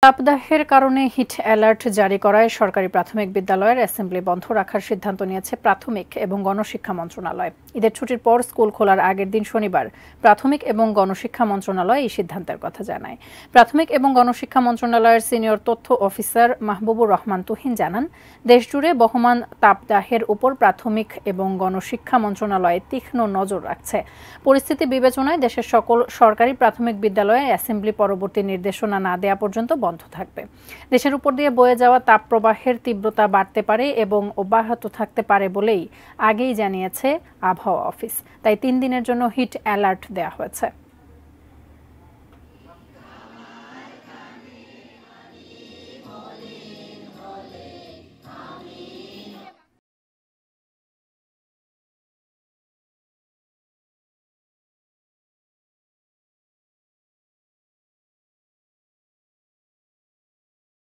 তাপদাহের কারণে hit alert জারি করায় সরকারি প্রাথমিক বিদ্যালয়ের অ্যাসেম্বলি বন্ধ রাখার সিদ্ধান্ত নিয়েছে প্রাথমিক এবং গণশিক্ষা মন্ত্রণালয়। ঈদের ছুটির পর স্কুল খোলার আগের দিন শনিবার প্রাথমিক এবং গণশিক্ষা মন্ত্রণালয় এই সিদ্ধান্তের কথা জানায়। প্রাথমিক এবং গণশিক্ষা মন্ত্রণালয়ের সিনিয়র তথ্য অফিসার মাহবুবুর রহমান তুহিন জানান, দেশজুড়ে বহমান তাপদাহের উপর প্রাথমিক এবং গণশিক্ষা মন্ত্রণালয় তীক্ষ্ণ নজর রাখছে। পরিস্থিতি বিবেচনায় দেশের সকল সরকারি প্রাথমিক বিদ্যালয়ে অ্যাসেম্বলি পরবর্তী নির্দেশনা না দেওয়া পর্যন্ত বন্ধ থাকবে। দেশের উপর দিয়ে বয়ে যাওয়া তাপপ্রবাহের তীব্রতা বাড়তে পারে এবং অব্যাহত থাকতে পারে বলেই আগেই জানিয়েছে আবহাওয়া অফিস। তাই 3 দিনের জন্য হিট অ্যালার্ট দেওয়া হয়েছে।